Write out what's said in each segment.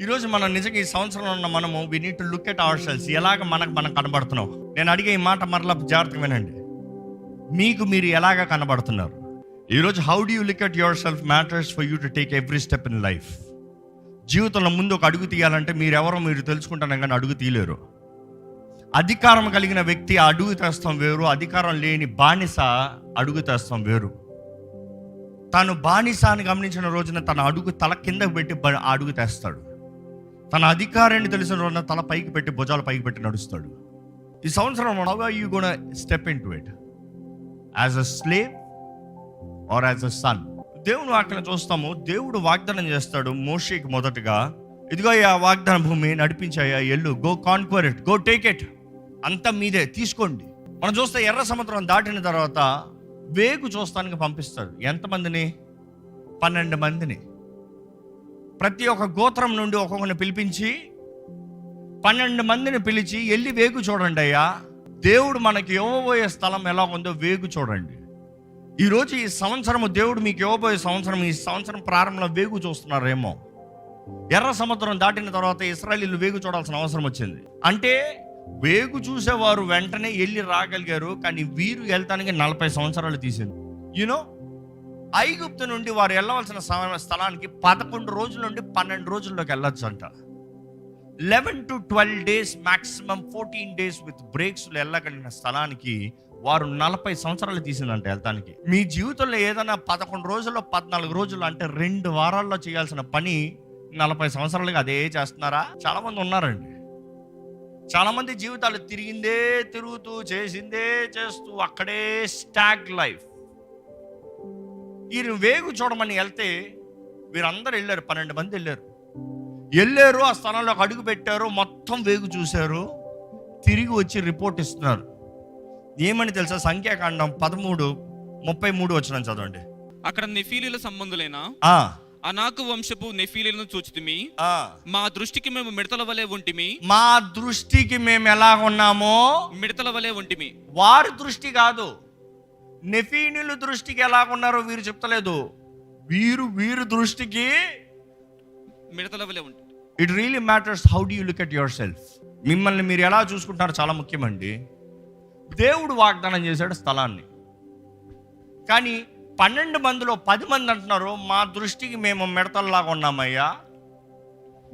ఈరోజు మనం నిజంగా ఈ సంవత్సరంలో ఉన్న మనము we need to look at ourselves. ఎలాగ మనం కనబడుతున్నాం. నేను అడిగే ఈ మాట మరలా జాగ్రత్తగా వినండి. మీకు మీరు ఎలాగ కనబడుతున్నారు? ఈరోజు how do you look at your self matters for you to take every step in life. జీవితంలో ముందు ఒక అడుగు తీయాలంటే మీరెవరో మీరు తెలుసుకుంటాను, కానీ అడుగు తీయలేరు. అధికారం కలిగిన వ్యక్తి అడుగు తెస్తాం వేరు, అధికారం లేని బానిస అడుగు తెస్తాం వేరు. తాను బానిస అని గమనించిన రోజున తన అడుగు తల కిందకు పెట్టి అడుగు తెస్తాడు. తన అధికారాన్ని తెలిసిన రోజున తల పైకి పెట్టి భుజాలు పైకి పెట్టి నడుస్తాడు. ఈ సంవత్సరం how are you gonna step into it, as a slave or as a son? దేవుని వాక్యం చూస్తాము. దేవుడు వాగ్దానం చేస్తాడు మోషేకి మొదటగా, ఇదిగో ఆ వాగ్దాన భూమి నడిపించాయా, ఎల్లు, go conquer it, go take it, అంతా మీదే, తీసుకోండి. మనం చూస్తే ఎర్ర సముద్రం దాటిన తర్వాత వేగు చూస్తానికి పంపిస్తాడు. ఎంతమందిని? 12 మందిని. ప్రతి ఒక్క గోత్రం నుండి ఒక్కొక్కరిని పిలిపించి 12 మందిని పిలిచి, వెళ్ళి వేగు చూడండి అయ్యా, దేవుడు మనకి ఇవ్వబోయే స్థలం ఎలా ఉందో వేగు చూడండి. ఈరోజు ఈ సంవత్సరము దేవుడు మీకు ఇవ్వబోయే సంవత్సరం, ఈ సంవత్సరం ప్రారంభంలో వేగు చూస్తున్నారేమో. ఎర్ర సముద్రం దాటిన తర్వాత ఇశ్రాయేలీయులు వేగు చూడాల్సిన అవసరం వచ్చింది. అంటే వేగు చూసేవారు వెంటనే వెళ్ళి రాగలిగారు, కానీ వీరు వెళ్తానికి 40 సంవత్సరాలు తీసింది. యూనో, ఐగుప్తు నుండి వారు వెళ్ళవలసిన స్థలానికి 11 రోజుల నుండి 12 రోజుల్లోకి వెళ్ళొచ్చు అంట. 11 to 12 days, maximum 14 days with breaks వెళ్ళగలిగిన స్థలానికి వారు 40 సంవత్సరాలు తీసిందంట వెళ్తానికి. మీ జీవితంలో ఏదైనా 11 రోజుల్లో 14 రోజులు అంటే 2 వారాల్లో చేయాల్సిన పని 40 సంవత్సరాలుగా అదే చేస్తున్నారా? చాలా మంది ఉన్నారండి. చాలా మంది జీవితాలు తిరిగిందే తిరుగుతూ, చేసిందే చేస్తూ, అక్కడే స్టాగ్ లైఫ్. వీరు వేగు చూడమని వెళ్తే వీరందరూ వెళ్ళారు. 12 మంది వెళ్ళారు. ఆ స్థలంలోకి అడుగు పెట్టారు, మొత్తం వేగు చూశారు, తిరిగి వచ్చి రిపోర్ట్ ఇస్తున్నారు. ఏమని తెలుసా? సంఖ్యాకాండం 13:33 వచ్చిన చదవండి. అక్కడ నెఫీలీల సంబంధులైన అనాకు వంశపు నెఫీలీలను చూచితిమి, మా దృష్టికి మేము మిడతల వలె ఉంటిమి. మా దృష్టికి మేము ఎలా ఉన్నామో మిడతల వలె ఉంటిమి. వారి దృష్టి కాదు, నెఫీలీల దృష్టికి ఎలా ఉన్నారో వీరు చెప్తలేదు. వీరు దృష్టికి మిడతల వలె ఉంటుంది. It really matters how do you look at your self. మిమ్మల్ని మీరు ఎలా చూసుకుంటారో చాలా ముఖ్యమండి. దేవుడు వాగ్దానం చేశాడు స్థలాన్ని, కానీ 12 మందిలో 10 మంది అంటున్నారు, మా దృష్టికి మేము మిడతల్లాగా ఉన్నామయ్యా.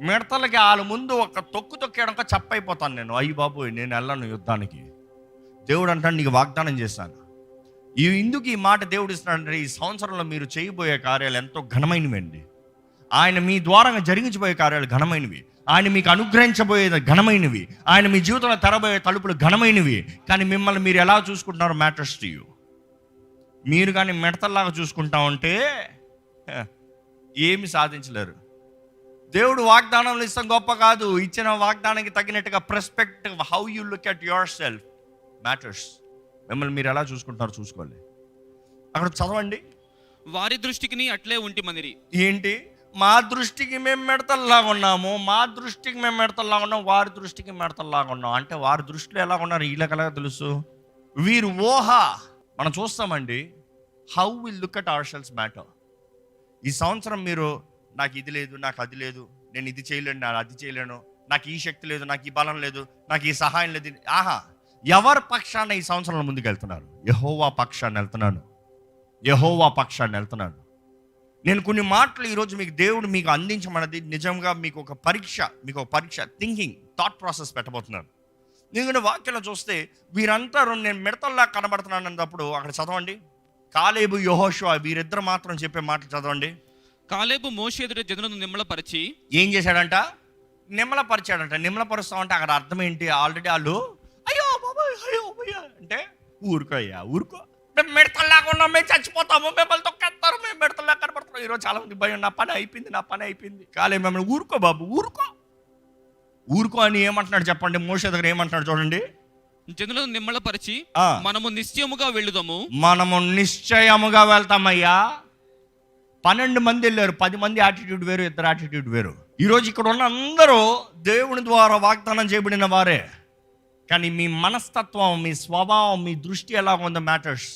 మిడతలకి వాళ్ళ ముందు ఒక తొక్కేయడంక చెప్పైపోతాను నేను. అయ్యి బాబు, నేను వెళ్ళను యుద్ధానికి. దేవుడు అంటాడు, నీకు వాగ్దానం చేశాను. ఇందుకు ఈ మాట దేవుడు ఇస్తున్నాడంటే, ఈ సంవత్సరంలో మీరు చేయబోయే కార్యాలు ఎంతో ఘనమైనవండి. ఆయన మీ ద్వారా జరిగించబోయే కార్యాలు ఘనమైనవి. ఆయన మీకు అనుగ్రహించబోయేది ఘనమైనవి. ఆయన మీ జీవితంలో తెరబోయే తలుపులు ఘనమైనవి. కానీ మిమ్మల్ని మీరు ఎలా చూసుకుంటున్నారో మ్యాటర్స్ టు యూ. మీరు కానీ మిడతల్లాగా చూసుకుంటా ఉంటే ఏమి సాధించలేరు. దేవుడు వాగ్దానాలు ఇస్తాం గొప్ప కాదు, ఇచ్చిన వాగ్దానానికి తగినట్టుగా perspective, how you look at your self matters. మిమ్మల్ని మీరు ఎలా చూసుకుంటారో చూసుకోవాలి. అక్కడ చదవండి. వారి దృష్టికి అట్లే ఉంటిమనిరి. ఏంటి? మా దృష్టికి మేము మిడతల్లాగా ఉన్నాము, మా దృష్టికి మేము మిడతల్లాగా ఉన్నాం, వారి దృష్టికి మిడతల్లాగా ఉన్నాం. అంటే వారి దృష్టిలో ఎలా ఉన్నారు వీళ్ళకి ఎలా తెలుసు? వీరు ఊహ. మనం చూస్తామండి, how will look at ourselves matter. ఈ సంవత్సరం మీరు నాకు ఇది లేదు, నాకు అది లేదు, నేను ఇది చేయలేను, నేను అది చేయలేను, నాకు ఈ శక్తి లేదు, నాకు ఈ బలం లేదు, నాకు ఈ సహాయం లేదు. ఎవరి పక్షాన ఈ సంవత్సరంలో ముందుకు వెళ్తున్నారు? యెహోవా పక్షాన్ని వెళ్తున్నాను. నేను కొన్ని మాటలు ఈరోజు మీకు దేవుడు మీకు అందించమన్నది నిజంగా మీకు ఒక పరీక్ష థింకింగ్, థాట్ ప్రాసెస్ పెట్టబోతున్నాను. ఎందుకంటే వాక్యంలో చూస్తే వీరంతా నేను మిడతల్లా కనబడుతున్నాను అన్నప్పుడు అక్కడ చదవండి. కాలేబు, యెహోషువ వీరిద్దరు మాత్రం చెప్పే మాటలు చదవండి. కాలేబు మోషే ఎదుట జనులను నిమ్మలపరిచి ఏం చేశాడంట? నిమ్మలపరిచాడంట. నిమ్మలపరుస్తామంటే అక్కడ అర్థం ఏంటి? ఆల్రెడీ వాళ్ళు అయ్యో బాబాయ్, అయ్యో భయ్యా అంటే ఊరుకో, మేము మిడతల్లాగా ఉన్నాం, మేము చచ్చిపోతాము, మిమ్మల్ని తొక్కేస్తారు, మేము మిడతల్లా కనబడుతున్నాం. ఈరోజు చాలా మంది భయం, నా పని అయిపోయింది. కాలే మిమ్మల్ని ఊరుకో బాబు, ఊరుకో అని ఏమంటున్నాడు చెప్పండి. మోషే దగ్గర ఏమంటున్నాడు చూడండి. జనులను నిమ్మలపరిచి మనము నిశ్చయముగా వెళ్తామయ్యా. 12 మంది వెళ్ళారు, 10 మంది యాటిట్యూడ్ వేరు, ఇద్దరు యాటిట్యూడ్ వేరు. ఈరోజు ఇక్కడ ఉన్న అందరూ దేవుని ద్వారా వాగ్దానం చేయబడిన వారే, కానీ మీ మనస్తత్వం, మీ స్వభావం, మీ దృష్టి ఎలా ఉందో మ్యాటర్స్.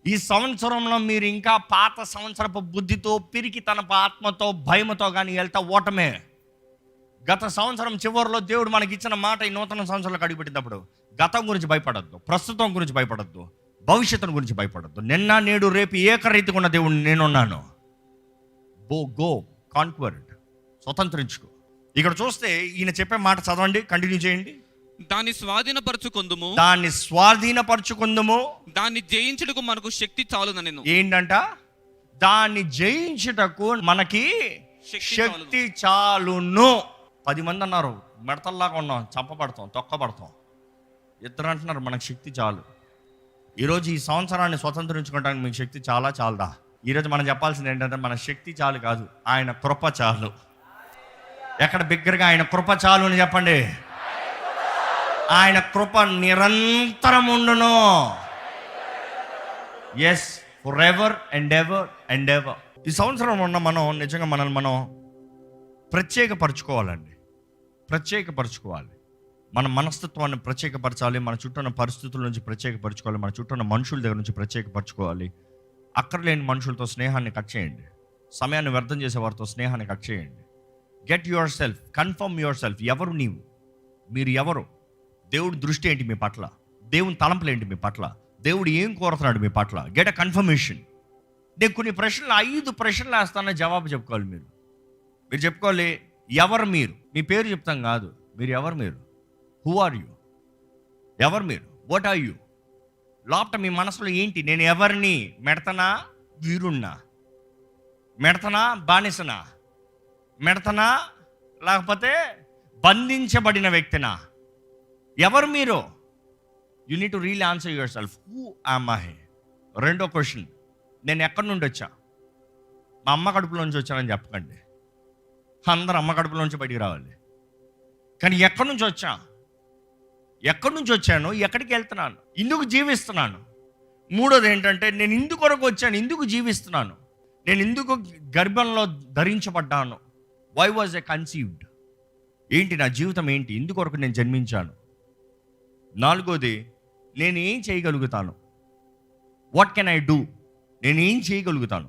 ఈ సంవత్సరంలో మీరు ఇంకా పాత సంవత్సరపు బుద్ధితో, పిరికి తన ఆత్మతో, భయముతో కానీ వెళ్తా ఓటమే. గత సంవత్సరం చివరిలో దేవుడు మనకి ఇచ్చిన మాట ఈ నూతన సంవత్సరంలో అడుగుపెట్టినప్పుడు గతం గురించి భయపడద్దు, ప్రస్తుతం గురించి భయపడద్దు, భవిష్యత్తు గురించి భయపడద్దు. నిన్న నేడు రేపు ఏకరీతిగా ఉన్న దేవుడు నేనున్నాను. గో కాన్క్వర్డ్, స్వతంత్రించుకో. ఇక్కడ చూస్తే ఈయన చెప్పే మాట చదవండి, కంటిన్యూ చేయండి. దాన్ని స్వాధీనపరచుకొందుము, దాన్ని జయించుటకు మనకు శక్తి చాలుననెను. ఏంటంట? దాన్ని జయించుటకు మనకి శక్తి చాలును. 10 మంది అన్నారు మెడతల్లాగా ఉన్నాం, చంపబడతాం, తొక్కబడతాం. ఇద్దరు అంటున్నారు మనకు శక్తి చాలు. ఈరోజు ఈ సంవత్సరాన్ని స్వతంత్రించుకోవడానికి మీకు శక్తి చాలా చాలదా? ఈరోజు మనం చెప్పాల్సింది ఏంటంటే మన శక్తి చాలు కాదు, ఆయన కృప చాలు. ఎక్కడ బిగ్గరగా ఆయన కృప చాలు అని చెప్పండి. ఆయన కృప నిరంతరం ఉండును. Yes, for ever and ever and ever. ఈ సంవత్సరం ఉన్న మనం నిజంగా మనల్ని మనం ప్రత్యేకపరచుకోవాలండి. ప్రత్యేకపరచుకోవాలి. మన మనస్తత్వాన్ని ప్రత్యేకపరచాలి. మన చుట్టూ ఉన్న పరిస్థితుల నుంచి ప్రత్యేకపరచుకోవాలి. మన చుట్టూ ఉన్న మనుషుల దగ్గర నుంచి ప్రత్యేకపరచుకోవాలి. అక్కర్లేని మనుషులతో స్నేహాన్ని కట్ చేయండి. సమయాన్ని వ్యర్థం చేసే వారితో స్నేహాన్ని కట్ చేయండి. Get your self, confirm your self. ఎవరు నీవు? మీరు ఎవరు? దేవుడి దృష్టి ఏంటి మీ పట్ల? దేవుని తలంపులు ఏంటి మీ పట్ల? దేవుడు ఏం కోరుతున్నాడు మీ పట్ల? Get a confirmation. నేను కొన్ని ప్రశ్నలు 5 ప్రశ్నలు వేస్తానని జవాబు చెప్పుకోవాలి. మీరు చెప్పుకోవాలి ఎవరు మీరు. మీ పేరు చెప్తాం కాదు, మీరు ఎవరు? మీరు హూ ఆర్ యూ? ఎవరు మీరు? What are you? లోపట మీ మనసులో ఏంటి? నేను ఎవరిని? మెడతనా? వీరున్నా? మెడతనా? బానిసనా? మెడతనా? లేకపోతే బంధించబడిన వ్యక్తినా? ఎవరు మీరు? You need to really answer your self. Who am I? రెండో క్వశ్చన్, నేను ఎక్కడి నుండి వచ్చా? మా అమ్మ కడుపులో నుంచి వచ్చానని చెప్పకండి. అందరూ అమ్మ కడుపులో నుంచి బయటికి రావాలి. కానీ ఎక్కడి నుంచి వచ్చా? ఎక్కడి నుంచి వచ్చాను? ఎక్కడికి వెళ్తున్నాను? ఇందుకు జీవిస్తున్నాను? మూడోది ఏంటంటే నేను ఇందుకు కొరకు వచ్చాను, ఇందుకు జీవిస్తున్నాను, నేను ఇందుకు గర్భంలో ధరించబడ్డాను. Why was I conceived? ఏంటి నా జీవితం ఏంటి? ఇందుకొరకు నేను జన్మించాను. నాలుగోది, నేను ఏం చేయగలుగుతాను? What can I do? నేను ఏం చేయగలుగుతాను?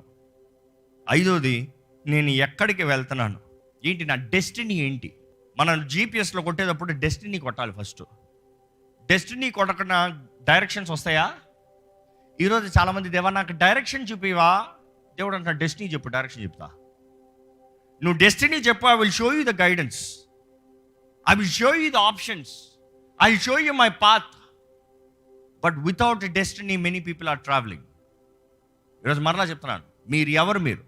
ఐదోది, నేను ఎక్కడికి వెళ్తున్నాను? ఏంటి నా డెస్టినీ ఏంటి? మనం జీపీఎస్లో కొట్టేటప్పుడు డెస్టినీ కొట్టాలి ఫస్ట్. డెస్టినీ కొట్టకుండా డైరెక్షన్స్ వస్తాయా? ఈరోజు చాలామంది దేవా నాకు డైరెక్షన్ చూపివా? దేవుడు అంటున్నా డెస్టినీ చెప్పు, డైరెక్షన్ చెప్తా. నువ్వు డెస్టినీ చెప్పు, I will show you the guidance, I will show you the options, I will show you my path. But without destiny many people are travelling. ఈరోజు మరలా చెప్తున్నాను, మీరు ఎవరు? మీరు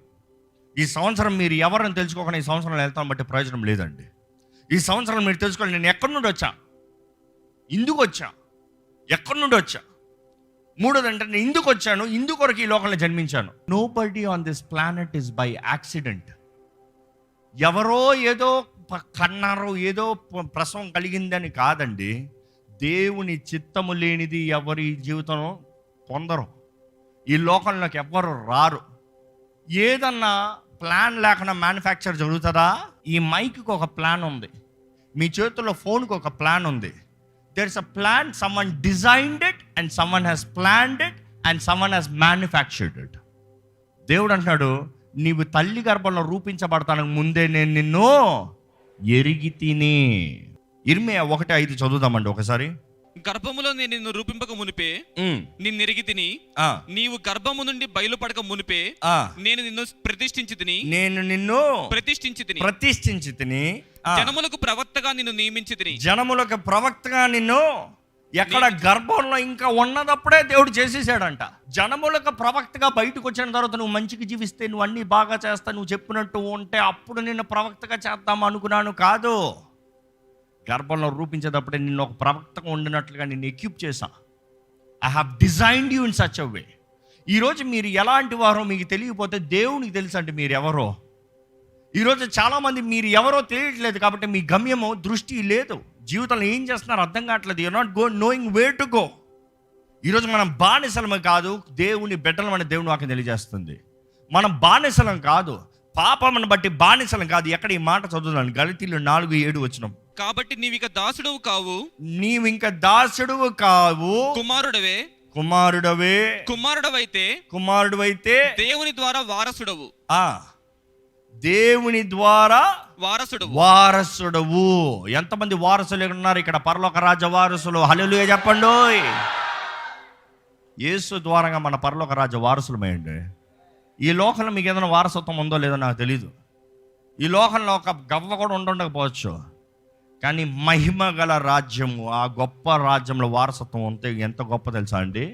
ఈ సంవత్సరం మీరు ఎవరిని తెలుసుకోకుండా ఈ సంవత్సరంలో వెళ్తాం బట్టి ప్రయోజనం లేదండి. ఈ సంవత్సరం మీరు తెలుసుకోవాలి, నేను ఎక్కడి నుండి వచ్చా, ఇందుకు వచ్చా, ఎక్కడి నుండి వచ్చా. మూడోది అంటే నేను ఇందుకు వచ్చాను, ఇందుకొరకు ఈ లోకంలో జన్మించాను. Nobody on this planet is by accident. ఎవరో ఏదో కన్నారో, ఏదో ప్రసవం కలిగిందని కాదండి. దేవుని చిత్తము లేనిది ఎవరి జీవితం పొందరు. ఈ లోకంలోకి ఎవ్వరు రారు. ఏదన్నా ప్లాన్ లేకుండా మ్యానుఫ్యాక్చర్ జరుగుతుందా? ఈ మైక్కి ఒక ప్లాన్ ఉంది, మీ చేతుల్లో ఫోన్కి ఒక ప్లాన్ ఉంది. There is a plan, someone designed it and someone has planned it and someone has manufactured it. దేవుడు అంటున్నాడు, నీవు తల్లి గర్భంలో రూపించబడతానికి ముందే నేను నిన్ను ఎరిగి తిని. ఇర్మియా 1:5 చదువుదామండి ఒకసారి. గర్భములో నేను నిన్ను రూపింపక మునిపే నిన్ను ఎరిగి తిని, నీవు గర్భము నుండి బయలుపడక మునిపే నేను నిన్ను ప్రతిష్ఠించి తిని, నేను నిన్ను ప్రతిష్ఠించి తిని, జనములకు ప్రవక్తగా నిన్ను నియమించి తిని. జనములకు ప్రవక్తగా నిన్ను ఎక్కడ గర్భంలో ఇంకా ఉన్నదప్పుడే దేవుడు చేసేసాడంట. జనములకు ప్రవక్తగా బయటకు వచ్చిన తర్వాత నువ్వు మంచిగా జీవిస్తే, నువ్వు అన్ని బాగా చేస్తా, నువ్వు చెప్పినట్టు ఉంటే అప్పుడు నిన్ను ప్రవక్తగా చేద్దాం అనుకున్నాను కాదు. గర్భంలో రూపించేటప్పుడే నిన్ను ఒక ప్రవక్తగా ఉండినట్లుగా నిన్ను ఎక్విప్ చేశా. I have designed you in such a way. ఈరోజు మీరు ఎలాంటి వారో మీకు తెలియకపోతే దేవునికి తెలుసు అంటే మీరు ఎవరో. ఈరోజు చాలామంది మీరు ఎవరో తెలియట్లేదు కాబట్టి మీ గమ్యము దృష్టి లేదు. జీవితంలో ఏం చేస్తున్నారు అర్థం కావట్లేదు. You're not knowing where to go. ఈరోజు మనం బానిసలమే కాదు, దేవుని బిడ్డలమని దేవుని వాక్యం తెలియజేస్తుంది. మనం బానిసలం కాదు, పాపమును బట్టి బానిసలం కాదు. ఎక్కడ ఈ మాట చదువుతున్నాను, గలతీయులు 4:7 వచనం. కాబట్టి నీవిక దాసుడువు కావు, నీవింక దాసుడువు కావు, కుమారుడవే. కుమారుడవైతే దేవుని ద్వారా వారసుడవు. దేవుని ద్వారా వారసుడవు. ఎంతమంది వారసులు ఉన్నారు ఇక్కడ? పరలోక రాజ్య వారసులు. హల్లెలూయా చెప్పండి. యేసు ద్వారంగా మన పరలోక రాజ్య వారసులమేయండి. ఈ లోకంలో మీకు ఏదైనా వారసత్వం ఉందో లేదో నాకు తెలీదు. ఈ లోకంలో ఒక గవ్వ కూడా ఉండకపోవచ్చు, కానీ మహిమ గల రాజ్యము, ఆ గొప్ప రాజ్యంలో వారసత్వం ఉంటే ఎంత గొప్ప తెలుసా అండి?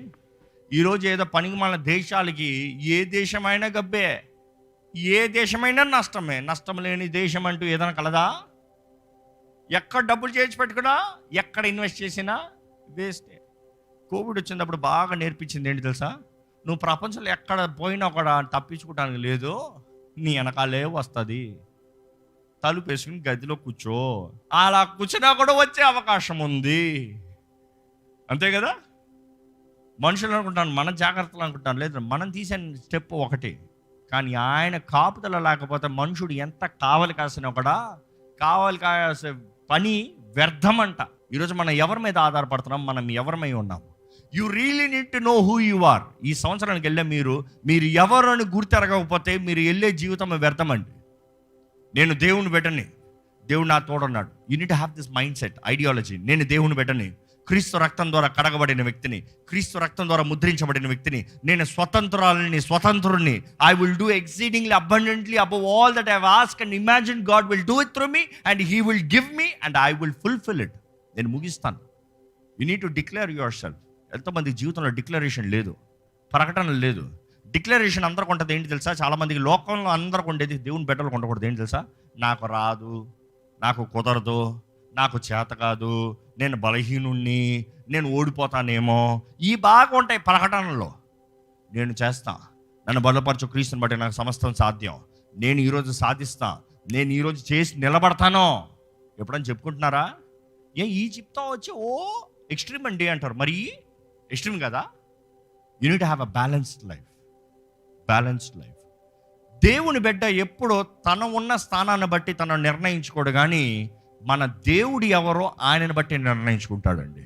ఈరోజు ఏదో పనికిమాలిన దేశాలకి ఏ దేశమైనా గబ్బే, ఏ దేశమైనా నష్టమే. నష్టం లేని దేశం అంటూ ఏదైనా కలదా? ఎక్కడ డబ్బులు చేర్చి పెట్టుకున్నా, ఎక్కడ ఇన్వెస్ట్ చేసినా వేస్టే. కోవిడ్ వచ్చినప్పుడు బాగా నేర్పించింది ఏంటి తెలుసా? నువ్వు ప్రపంచంలో ఎక్కడ పోయినా కూడా తప్పించుకోవడానికి లేదు, నీ వెనకాలే వస్తుంది. తలుపు వేసుకుని గదిలో కూర్చో, అలా కూర్చున్నా కూడా వచ్చే అవకాశం ఉంది. అంతే కదా? మనుషులు అనుకుంటాను, మన జాగ్రత్తలు అనుకుంటాను. లేదు, మనం తీసే స్టెప్ ఒకటి, కానీ ఆయన కాపుదల లేకపోతే మనుషుడు ఎంత కావలి కాసినా కూడా కావలి కాసే పని వ్యర్థమంట. ఈరోజు మనం ఎవరి మీద ఆధారపడుతున్నాం? మనం ఎవరిమై ఉన్నాం? You really need to know who you are. ఈ సంవత్సరానికి వెళ్ళే మీరు ఎవరు అని గుర్తెరగకపోతే మీరు వెళ్ళే జీవితం వ్యర్థమండి. నేను దేవుని బిడ్డని, దేవుడు నా తోడున్నాడు. You need to have this mind set, ideology. నేను దేవుని బిడ్డని, క్రీస్తు రక్తం ద్వారా కడగబడిన వ్యక్తిని, క్రీస్తు రక్తం ద్వారా ముద్రించబడిన వ్యక్తిని, నేను స్వతంత్రుని. I will do exceedingly abundantly above all that I have asked and imagine. God will do it through me and he will give me and I will fulfill it. నేను ముగిస్తాను. You need to declare your self. ఎంతోమంది జీవితంలో declaration లేదు, ప్రకటన లేదు. Declaration అందరికి ఉంటుంది ఏంటి తెలుసా? చాలామందికి లోకంలో అందరికి ఉండేది, దేవుని బిడ్డలకు ఉండకూడదు. ఏంటి తెలుసా? నాకు రాదు, నాకు కుదరదు, నాకు చేత కాదు, నేను బలహీనుణ్ణి, నేను ఓడిపోతానేమో, ఈ బాగా ఉంటాయి ప్రకటనలో. నేను చేస్తా, నన్ను బలపరచు క్రీస్తుని బట్టి నాకు సమస్తం సాధ్యం, నేను ఈరోజు సాధిస్తా, నేను ఈరోజు చేసి నిలబడతాను. ఎప్పుడని చెప్పుకుంటున్నారా? ఈ చెప్తా వచ్చి ఓ ఎక్స్ట్రీమ్ అండి అంటారు. మరి ఎక్స్ట్రీమ్ కదా? You need to have a balanced life. దేవుని బిడ్డ ఎప్పుడో తన ఉన్న స్థానాన్ని బట్టి తను నిర్ణయించుకోడు, కానీ మన దేవుడు ఎవరో ఆయనను బట్టి నిర్ణయించుకుంటాడండి.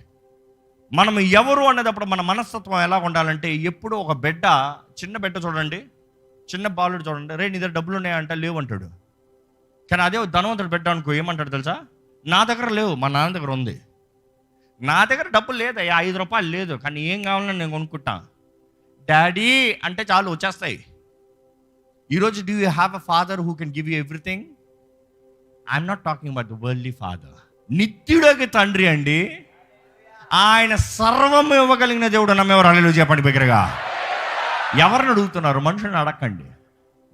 మనం ఎవరు అనేటప్పుడు మన మనస్తత్వం ఎలా ఉండాలంటే, ఎప్పుడు ఒక బిడ్డ, చిన్న బిడ్డ చూడండి, చిన్న బాలుడు చూడండి, రే నీ దగ్గర డబ్బులు ఉన్నాయంటే లేవు అంటాడు. కానీ అదే ధనవంతుడు బిడ్డ అనుకో, ఏమంటాడు తెలుసా? నా దగ్గర లేవు, మా నాన్న దగ్గర ఉంది. నా దగ్గర డబ్బులు లేదు, 5 రూపాయలు లేదు, కానీ ఏం కావాలని నేను కొనుక్కుంటా. డాడీ అంటే చాలు వచ్చేస్తాయి. ఈరోజు do you have a father who can give you everything? I'm not talking about the worldly father. నిత్యుడికి తండ్రి అండి, ఆయన సర్వం ఇవ్వగలిగిన దేవుడు. నమ్మేవారు హల్లెలూయా చెప్పండి బిగ్గరగా. ఎవరిని అడుగుతున్నారు? మనుషుల్ని అడగండి,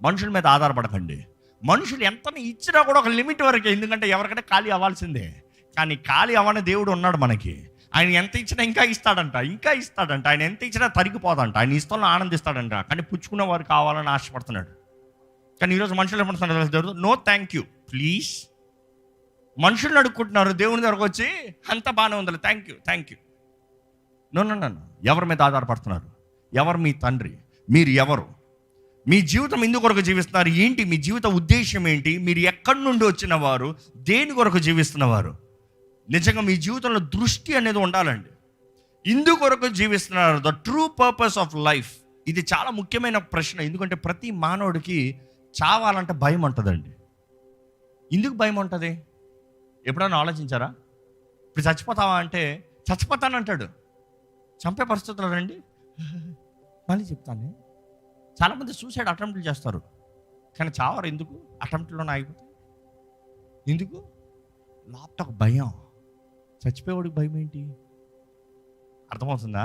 మనుషుల మీద ఆధారపడకండి. మనుషులు ఎంత ఇచ్చినా కూడా ఒక లిమిట్ వరకే, ఎందుకంటే ఎవరికంటే ఖాళీ అవ్వాల్సిందే. కానీ ఖాళీ అవ్వని దేవుడు ఉన్నాడు మనకి. ఆయన ఎంత ఇచ్చినా ఇంకా ఇస్తాడంట. ఆయన ఎంత ఇచ్చినా తరిగిపోదంట. ఆయన ఇష్టంలో ఆనందిస్తాడంట. కానీ పుచ్చుకున్న వారు కావాలని ఆశపడుతున్నాడు. కానీ ఈరోజు మనుషులు ఏమంటున్నారు? No thank you please. మనుషులను అడుక్కుంటున్నారు, దేవుని దగ్గరకు వచ్చి అంత బాగానే ఉండాలి, థ్యాంక్ యూ. నో. ఎవరి మీద ఆధారపడుతున్నారు? ఎవరు మీ తండ్రి? మీరు ఎవరు? మీ జీవితం ఎందుకు కొరకు జీవిస్తున్నారు? ఏంటి మీ జీవిత ఉద్దేశం ఏంటి? మీరు ఎక్కడి నుండి వచ్చిన వారు? దేని కొరకు జీవిస్తున్నవారు? నిజంగా మీ జీవితంలో దృష్టి అనేది ఉండాలండి. ఇందుకు కొరకు జీవిస్తున్నారు, the true purpose of life. ఇది చాలా ముఖ్యమైన ప్రశ్న. ఎందుకంటే ప్రతి మానవుడికి చావాలంటే భయం ఉంటుందండి. ఎందుకు భయం ఉంటుంది? ఎప్పుడైనా ఆలోచించారా? ఇప్పుడు చచ్చిపోతావా అంటే చచ్చిపోతానంటాడు. చంపే పరిస్థితులు రండి, మళ్ళీ చెప్తాను. చాలామంది సూసైడ్ అటెంప్ట్లు చేస్తారు, కానీ చావరు. ఎందుకు? అటెంప్ట్లోనే ఆగిపోతాయి. ఎందుకు? లోపల ఒక భయం. చచ్చిపోయేవాడికి భయం ఏంటి? అర్థమవుతుందా?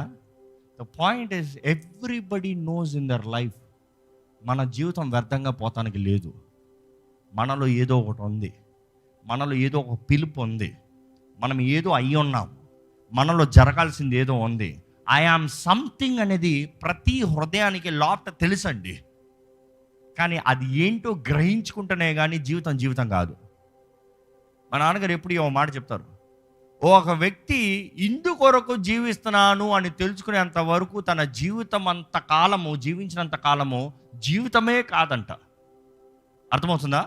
The point is everybody knows in their life, మన జీవితం వ్యర్థంగా పోతానికి లేదు. మనలో ఏదో ఒకటి ఉంది, మనలో ఏదో ఒక పిలుపు ఉంది, మనం ఏదో అయ్యి ఉన్నాం, మనలో జరగాల్సింది ఏదో ఉంది. ఐ యామ్ సంథింగ్ అనేది ప్రతి హృదయానికి లోపల తెలుసండి. కానీ అది ఏంటో గ్రహించుకుంటేనే కానీ జీవితం కాదు. మా నాన్నగారు ఎప్పుడు ఓ మాట చెప్తారు, ఒక వ్యక్తి ఇందుకొరకు జీవిస్తున్నాను అని తెలుసుకునేంత వరకు తన జీవితం అంత కాలము, జీవించినంత కాలము జీవితమే కాదంట. అర్థమవుతుందా?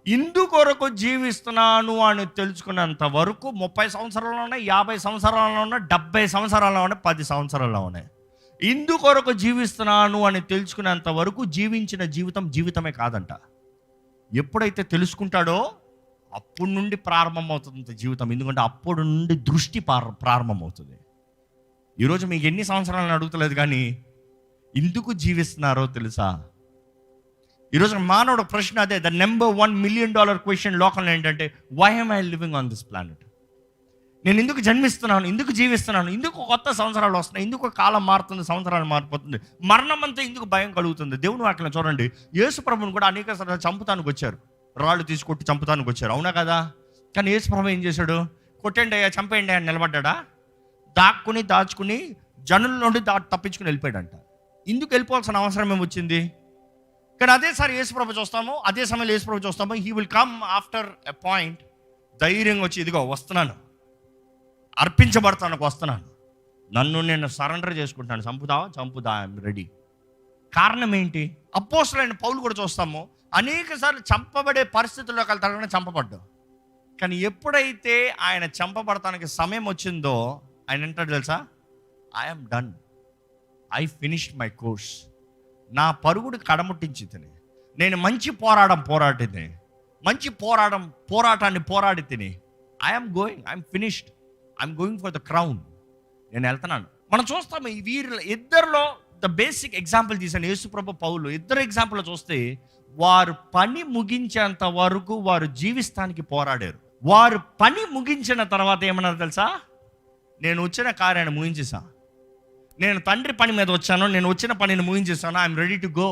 ఇందుకొరకు జీవిస్తున్నాను అని తెలుసుకునేంత వరకు 30 సంవత్సరాలు ఉన్నాయి, 50 సంవత్సరాలు ఉన్నాయి, 70 సంవత్సరాలు ఉన్నాయి, 10 సంవత్సరాలు ఉన్నాయి. ఇందుకొరకు జీవిస్తున్నాను అని తెలుసుకునేంత వరకు జీవించిన జీవితమే కాదంట. ఎప్పుడైతే తెలుసుకుంటాడో అప్పుడు నుండి ప్రారంభమవుతుంది జీవితం. ఎందుకంటే అప్పుడు నుండి దృష్టి ప్రారంభమవుతుంది. ఈరోజు మీకు ఎన్ని సంవత్సరాలను అడుగుతలేదు, కానీ ఎందుకు జీవిస్తున్నారో తెలుసా? ఈరోజు మానవుడు ప్రశ్న అదే. ద నెంబర్ $1 మిలియన్ క్వశ్చన్ లోకంలో ఏంటంటే, why am I living on this planet? నేను ఎందుకు జన్మిస్తున్నాను, ఎందుకు జీవిస్తున్నాను, ఎందుకు కొత్త సంవత్సరాలు వస్తున్నాయి, ఎందుకు కాలం మారుతుంది, సంవత్సరాలు మారిపోతుంది, మరణం అంతా ఎందుకు భయం కలుగుతుంది? దేవుని వాక్యం చూడండి, యేసు ప్రభువుని కూడా అనేక సార్లు చంపుతానికి వచ్చారు, రాళ్ళు తీసుకొట్టి చంపుతానికి వచ్చారు, అవునా కదా? కానీ యేసు ప్రభు ఏం చేశాడు? కొట్టండి అయ్యా, చంపేయండి అని నిలబడ్డా? దాచుకుని జనుల నుండి తప్పించుకుని వెళ్ళిపోయాడంట. ఎందుకు వెళ్ళిపోవాల్సిన అవసరం ఏమొచ్చింది? కానీ అదేసారి యేసు ప్రభు చూస్తాము, అదే సమయంలో యేసు ప్రభు చూస్తాము, he will come after a point, ధైర్యంగా వచ్చి, ఇదిగో వస్తున్నాను, అర్పించబడతానికి వస్తున్నాను, నన్ను నేను సరెండర్ చేసుకుంటాను, చంపుదా ఐఎమ్ రెడీ. కారణం ఏంటి? అపోస్తలుడైన పౌలు కూడా చూస్తాము, అనేక సార్లు చంపబడే పరిస్థితుల్లోకి వెళ్తాడని చంపబడ్డాడు. కానీ ఎప్పుడైతే ఆయన చంపబడటానికి సమయం వచ్చిందో ఆయన అంటాడు తెలుసా, I'm done, I finished my course. నా పరుగుడు కడముట్టించి తిని, నేను మంచి పోరాటాన్ని పోరాడి తిని, I'm finished, I'm going for the crown, నేను వెళ్తున్నాను. మనం చూస్తాము ఈ వీరిలో ఇద్దరిలో ద బేసిక్ ఎగ్జాంపుల్ తీసాను, యేసుప్రభు పౌలు. ఇద్దరు ఎగ్జాంపుల్ చూస్తే వారు పని ముగించేంత వరకు వారు జీవిస్తానికి పోరాడారు. వారు పని ముగించిన తర్వాత ఏమన్నారు తెలుసా? నేను వచ్చిన కార్యాన్ని ముగించేసా, నేను తండ్రి పని మీద వచ్చాను, నేను వచ్చిన పనిని ముగించేసాను, I'm ready to go,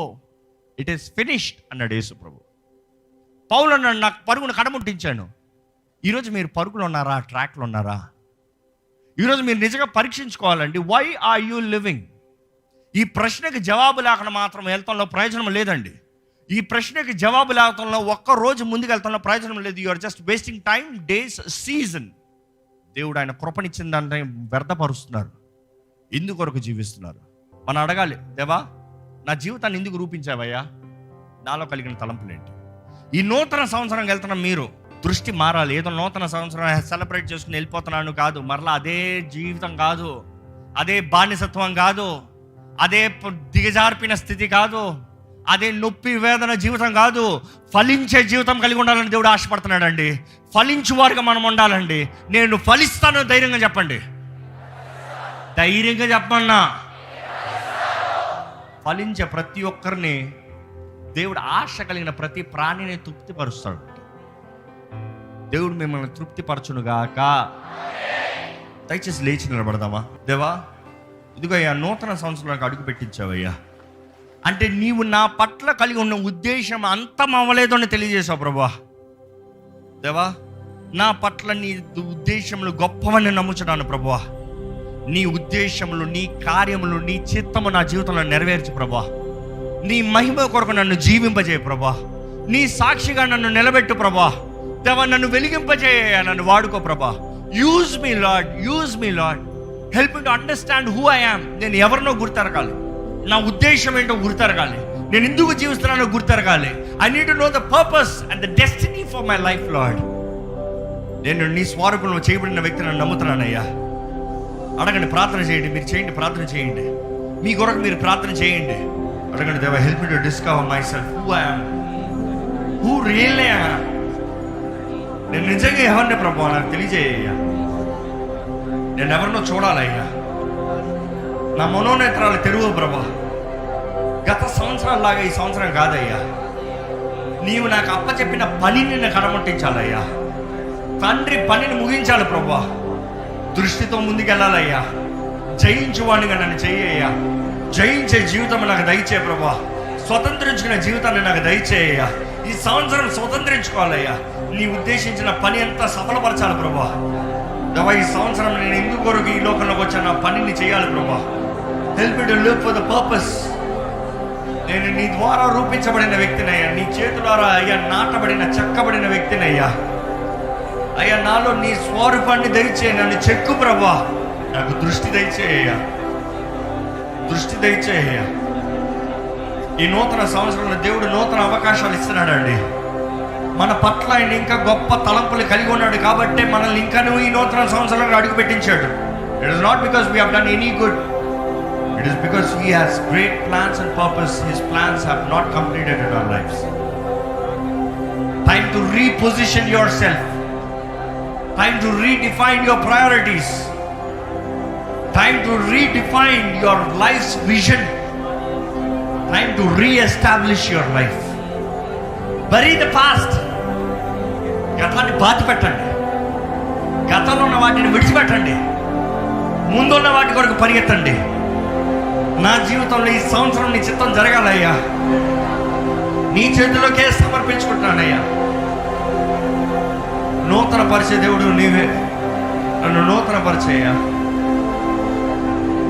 it is finished అన్నాడు యేసు ప్రభు. పౌలు అన్నాడు, నాకు పరుగును కడముట్టించాను. ఈరోజు మీరు పరుగులు ఉన్నారా, ట్రాక్లో ఉన్నారా? ఈరోజు మీరు నిజంగా పరీక్షించుకోవాలండి, వై ఆర్ యూ లివింగ్? ఈ ప్రశ్నకి జవాబు లేకుండా మాత్రం వెళ్తాంలో ప్రయోజనం లేదండి. ఈ ప్రశ్నకి జవాబు లేకుండా ఒక్క రోజు ముందుకు వెళ్తాంలో ప్రయోజనం లేదు. You are just wasting time, days, season. దేవుడు ఆయన కృపనిచ్చిన దాన్ని వ్యర్థపరుస్తున్నారు. ఎందుకొరకు జీవిస్తున్నారు? మనం అడగాలి, దేవా నా జీవితాన్ని ఎందుకు రూపించావయ్యా? నాలో కలిగిన తలంపులేంటి? ఈ నూతన సంవత్సరం వెళ్తున్న మీరు దృష్టి మారాలి. ఏదో నూతన సంవత్సరం సెలబ్రేట్ చేసుకుని వెళ్ళిపోతున్నాను కాదు, మరలా అదే జీవితం కాదు, అదే బానిసత్వం కాదు, అదే దిగజార్పిన స్థితి కాదు, అదే నొప్పి వేదన జీవితం కాదు. ఫలించే జీవితం కలిగి ఉండాలని దేవుడు ఆశపడుతున్నాడు అండి. ఫలించు వారిగా మనం ఉండాలండి. నేను ఫలిస్తాను, ధైర్యంగా చెప్పండి, ధైర్యంగా చెప్పమన్నా. ఫలించే ప్రతి ఒక్కరిని దేవుడు ఆశ కలిగిన ప్రతి ప్రాణిని తృప్తిపరుస్తాడు. దేవుడు మిమ్మల్ని తృప్తిపరచునుగాక. దయచేసి లేచి నిలబడదామా? దేవా ఇదిగో అయ్యా, నూతన సంవత్సరానికి అడుగు పెట్టించావయ్యా, అంటే నీవు నా పట్ల కలిగి ఉన్న ఉద్దేశం అంతం అవ్వలేదు అని తెలియజేశావు ప్రభువా. దేవా నా పట్ల నీ ఉద్దేశములు గొప్పవని నమ్ముచున్నాను ప్రభువా. నీ ఉద్దేశములు, నీ కార్యములు, నీ చిత్తము నా జీవితంలో నెరవేర్చు ప్రభువా. నీ మహిమ కొరకు నన్ను జీవింపజేయ ప్రభువా. నీ సాక్షిగా నన్ను నిలబెట్టు ప్రభువా. దేవా నన్ను వెలిగింపజేయ, నన్ను వాడుకో ప్రభువా. Use me Lord, use me Lord. Help me to understand who I am. నేను ఎవరినో గుర్తెరగాలి, నా ఉద్దేశం ఏంటో గుర్తెరగాలి, నేను ఎందుకు జీవిస్తున్నానో గుర్తెరగాలి. I need to know the purpose and the destiny for my life Lord. నేను నీ స్వరూపంలో చేయబడిన వ్యక్తిని నమ్ముతున్నానయ్యా. అడగండి, ప్రార్థన చేయండి, మీరు చేయండి, ప్రార్థన చేయండి, మీ కొరకు మీరు ప్రార్థన చేయండి. అడగండి, దేవా help me to discover my self, who I yam, who really I am. నేను నిజంగా ఎవరిని ప్రభువా నాకు తెలియజేయ్యా. నేను ఎవరినో చూడాలయ్యా. నా మనోనేత్రాలు తెరువు ప్రభా. గత సంవత్సరాల్లాగా ఈ సంవత్సరం కాదయ్యా. నీవు నాకు అప్పచెప్పిన పనిని నేను కడముట్టించాలయ్యా. తండ్రి పనిని ముగించాలి ప్రభా. దృష్టితో ముందుకెళ్ళాలయ్యా. జయించువాడిగా నన్ను చెయ్యయ్యా. జయించే జీవితం నాకు దయచే ప్రభా. స్వతంత్రించుకునే జీవితాన్ని నాకు దయచేయ్యా. ఈ సంవత్సరం స్వతంత్రించుకోవాలయ్యా. నీ ఉద్దేశించిన పని అంతా సఫలపరచాలి ప్రభా. దేవా ఈ సంవత్సరం నేను ఎందుకు కొరకు ఈ లోకంలోకి వచ్చాను, నా పనిని చేయాలి ప్రభా. Help me to live for the purpose. నేను నీ ద్వారా రూపించబడిన వ్యక్తినయ్యా. నీ చేతులారా అయ్యా నాటబడిన, చెక్కబడిన వ్యక్తినయ్యా. అయ్యా నాలో నీ స్వరూపాన్ని దయచేయ, నన్ను చెక్కు ప్రభా. నాకు దృష్టి దయచేయ్యా, దృష్టి దయచేయ్యా. ఈ నూతన సంవత్సరంలో దేవుడు నూతన అవకాశాలు ఇస్తున్నాడండి. మన పట్ల ఆయన ఇంకా గొప్ప తలంపులు కలిగి ఉన్నాడు కాబట్టి మనల్ని ఇంకా ఈ నూతన సంవత్సరంలో అడుగు పెట్టించాడు. It is not because we have done any good, it is because he has great plans and purpose. His plans have not completed in our lives. Time to reposition yourself. Time to redefine your priorities. Time to redefine your life's vision. Time to re-establish your life. Bury the past. గతాన్ని బాధ పెట్టండి. గతంలో ఉన్న వాటిని విడిచిపెట్టండి. ముందున్న వాటి కొరకు పరిగెత్తండి. నా జీవితంలో ఈ సంవత్సరం నీ చిత్తం జరగాలయ్యా. నీ చేతిలోకే సమర్పించుకుంటానయ్యా. నూతన పరిచయ దేవుడు నీవే. నన్ను నూతన పరిచయ్యా.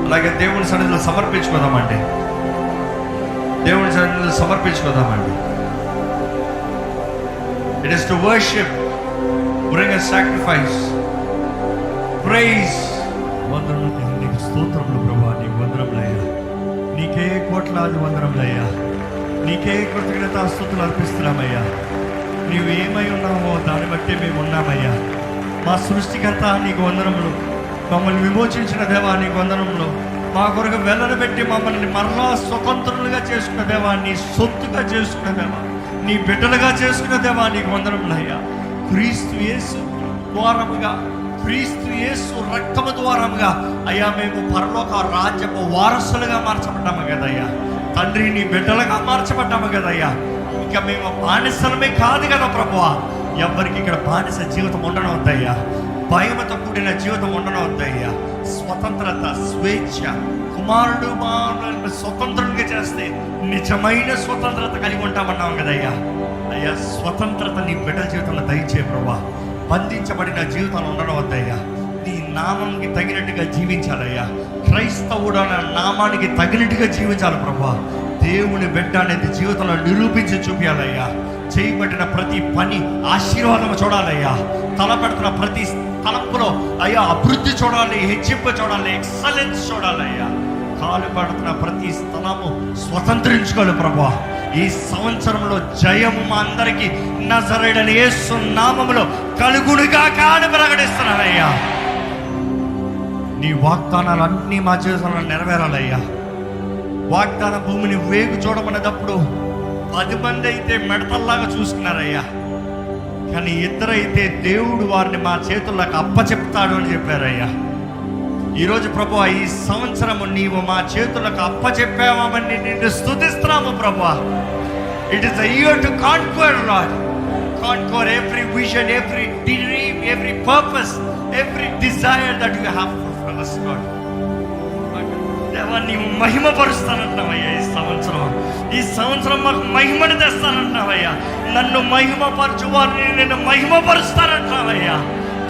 అలాగే దేవుని సన్నిధిలో సమర్పించుకోదామండి. దేవుని సన్నిధిలో సమర్పించుకోదామండి. It is to worship, bring a sacrifice, praise. వందనములు నీకు స్తోత్రములు ప్రభువా, నీకు వందనములయ్యా. నీకే కోట్లాది వందనములయ్యా. నీకే కృతజ్ఞతాస్తుతులు అర్పిస్తున్నామయ్యా. నీవు ఏమై ఉన్నామో దాన్ని బట్టి మేము ఉన్నామయ్యా. మా సృష్టికర్త నీకు వందనములు. మమ్మల్ని విమోచించిన దేవా నీకు వందనములు. మా కొరకు వెల్లలు పెట్టి మమ్మల్ని మరలా స్వతంత్రులుగా చేసుకున్న దేవా, నీ సొత్తుగా చేసుకున్న దేవా, నీ బిడ్డలుగా చేసుకున్న దేవా నీకు వందనములయ్యా. క్రీస్తు యేసు ద్వారముగా, క్రీస్తు యేసు రక్తము ద్వారముగా అయ్యా మేము పరలోక రాజ్యపు వారసులుగా మార్చబడ్డాము కదయ్యా. తండ్రి నీ బిడ్డలుగా మార్చబడ్డాము కదయ్యా. ఇంకా మేము బానిసలమే కాదు కదా ప్రభువా. ఎవరికి ఇక్కడ బానిస జీవితం ఉండడం వద్దయ్యా. భయముతో కూడిన జీవితం ఉండడం వద్దయ్యా. స్వతంత్రత, స్వేచ్ఛ, కుమారుడు మానవులను స్వతంత్రంగా చేస్తే నిజమైన స్వతంత్రత కలిగి ఉంటామన్నాం కదయ్యా. అయ్యా స్వతంత్రత నీ బిడ్డల జీవితంలో దయచే ప్రభువా. బంధించబడిన జీవితంలో ఉండడం వద్దయ్యా. నీ నామానికి తగినట్టుగా జీవించాలయ్యా. క్రైస్తవుడు అన్న నామానికి తగినట్టుగా జీవించాలి ప్రభువా. దేవుని బిడ్డ అనేది జీవితంలో నిరూపించి చూపించాలయ్యా. చేయబడిన ప్రతి పని ఆశీర్వాదం చూడాలయ్యా. తలపెడుతున్న ప్రతి తలంపులో అయ్యా అభివృద్ధి చూడాలి, హెచ్చింపు చూడాలి, ఎక్సలెన్స్ చూడాలయ్యా. కాలు పడుతున్న ప్రతి స్థలము స్వతంత్రించుకోవాలి ప్రభువా. ఈ సంవత్సరంలో జయము మా అందరికీ నజరేయుడైన యేసు నామములో కలుగునుగా కాని ప్రకటిస్తున్నానయ్యా. నీ వాగ్దానాలు అన్నీ మా జీవితంలో నెరవేరాలయ్యా. వాగ్దాన భూమిని వేగు చూడమన్నప్పుడు 10 మంది అయితే మెడతల్లాగా చూసుకున్నారయ్యా. కానీ 2 అయితే దేవుడు వారిని మా చేతుల్లోకి అప్పచెప్తాడు అని చెప్పారయ్యా. ఈరోజు ప్రభువా ఈ సంవత్సరము నీవు మా చేతులకు అప్పచెప్పామని నిన్ను స్తుతిస్తున్నాము ప్రభువా. It is the year to conquer lord. Conquer every vision, every dream, every purpose, every Dzire that you have for us lord. దేవా నీవు మహిమ పరుస్తానంటున్నావయ్యా. ఈ సంవత్సరం మాకు మహిమను తెస్తానంటున్నావయ్యా. నన్ను మహిమపరచు వారిని నేను మహిమపరుస్తానంటున్నావయ్యా.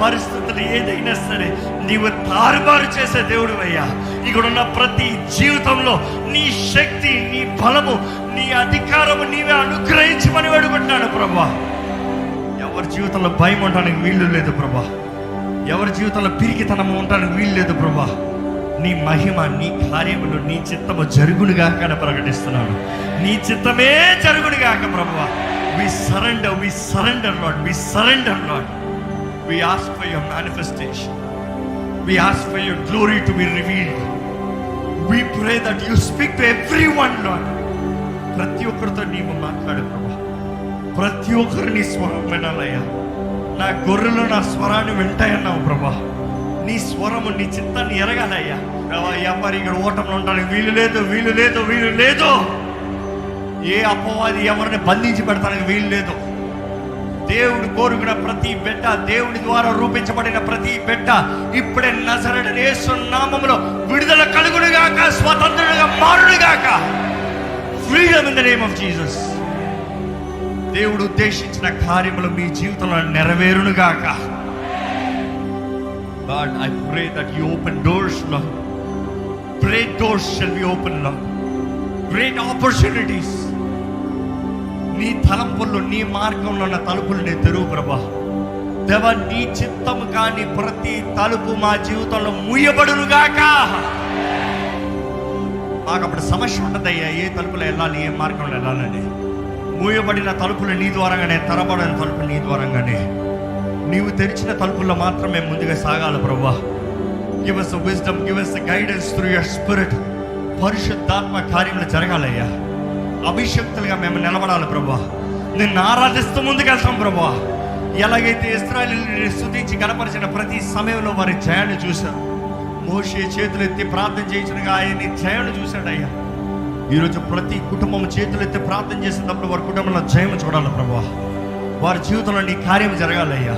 పరిస్థితులు ఏదైనా సరే నీవు తారుబారు చేసే దేవుడు అయ్యా. ఇక్కడున్న ప్రతి జీవితంలో నీ శక్తి, నీ బలము, నీ అధికారము నీవే అనుగ్రహించమని వేడుకుంటున్నాను ప్రభా. ఎవరి జీవితంలో భయం ఉండడానికి వీలు లేదు ప్రభా. ఎవరి జీవితంలో పిరికితనము ఉండడానికి వీలు లేదు ప్రభా. నీ మహిమ, నీ కార్యములు, నీ చిత్తము జరుగునుగాక అని ప్రకటిస్తున్నాను. నీ చిత్తమే జరుగునుగాక ప్రభువా. We surrender Lord, we surrender Lord. We ask for your manifestation. We ask for your glory to be revealed. We pray that you speak to everyone Lord. ప్రతి ఒక్కరితో నీవు మాట్లాడు ప్రభా. ప్రతి ఒక్కరు నీ స్వరం వినాలయ్యా. నా గొర్రెలు నా స్వరాన్ని వింటాయన్నావు ప్రభా. నీ స్వరము, నీ చిత్తాన్ని ఎరగాలయ్యా. ఎవరు ఇక్కడ ఓటంలో ఉండడానికి వీలు లేదు, వీలు లేదు, వీలు లేదు. ఏ అపవాది ఎవరిని బంధించి పెడతానికి వీలు లేదు. దేవుడు కోరుకున్న ప్రతి బిడ్డ, దేవుని ద్వారా రూపించబడిన ప్రతి బిడ్డ ఇప్పుడే నజరేయుడైన యేసు నామములో విడుదల కలుగునుగాక, స్వతంత్రుడిగా మారునుగాక. Freedom in the name of Jesus. దేవుడు ఉద్దేశించిన కార్యములు మీ జీవితంలో నెరవేరునుగాక. God, I pray that you open doors, Lord. Great doors shall be opened, Lord. Great opportunities. నీ తలంపుల్లో, నీ మార్గంలో ఉన్న తలుపులు నీ తెరువు ప్రభా. దేవా నీ చిత్తము కాని ప్రతి తలుపు మా జీవితంలో మూయబడునుగాక. మాకు అప్పుడు సమస్య ఉంటుందయ్యా. ఏ తలుపులో వెళ్ళాలి, ఏ మార్గంలో వెళ్ళాలని. మూయబడిన తలుపులు నీ ద్వారంగానే, తెరబడిన తలుపులు నీ ద్వారంగానే. నీవు తెరిచిన తలుపుల్లో మాత్రమే ముందుగా సాగాలి ప్రభువా. Give us the wisdom, give us the guidance through your spirit. పరిశుద్ధాత్మ కార్యములు జరగాలయ్యా. అభిషక్తులుగా మేము నిలబడాలి ప్రభువా. నిన్ను ఆరాధిస్తూ ముందుకెళ్తాం ప్రభువా. ఎలాగైతే ఇశ్రాయేలుని స్తుతించి కనపరిచిన ప్రతి సమయంలో వారి జయాన్ని చూశారు. మోషే చేతులెత్తి ప్రార్థన చేయించగా ఆయన్ని జయాన్ని చూశాడయ్యా. ఈరోజు ప్రతి కుటుంబం చేతులెత్తి ప్రార్థన చేసినప్పుడు వారి కుటుంబంలో జయం చూడాలి ప్రభువా. వారి జీవితంలో నీ కార్యం జరగాలయ్యా.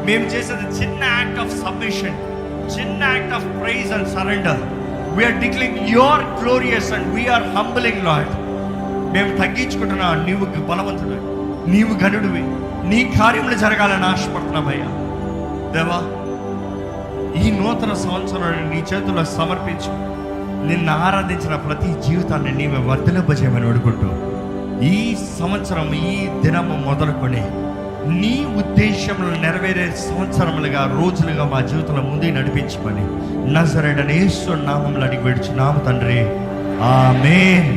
మేము చేసేది చిన్న యాక్ట్ ఆఫ్ సబ్మిషన్, చిన్న act of praise and surrender. We're declaring your glorious and we're humbling lord. మేము తగ్గించుకుంటున్నా, నీవు బలవంతుడు, నీవు ఘనుడివి, నీ కార్యములు జరగాలని ఆశపడుతున్నామయ్యా. దేవా, ఈ నూతన సంవత్సరాన్ని నీ చేతుల్లో సమర్పించు. నిన్ను ఆరాధించిన ప్రతి జీవితాన్ని నీవే వర్ధలింపజేయమని వేడుకుంటూ, ఈ సంవత్సరం, ఈ దినము మొదలుకొని నీ ఉద్దేశములు నెరవేరే సంవత్సరములుగా, రోజులుగా మా జీవితంలో ముందుకు నడిపించమని నజరేయుడైన యేసు నామములో అడిగి వేడుచున్నాము తండ్రి. ఆమేన్.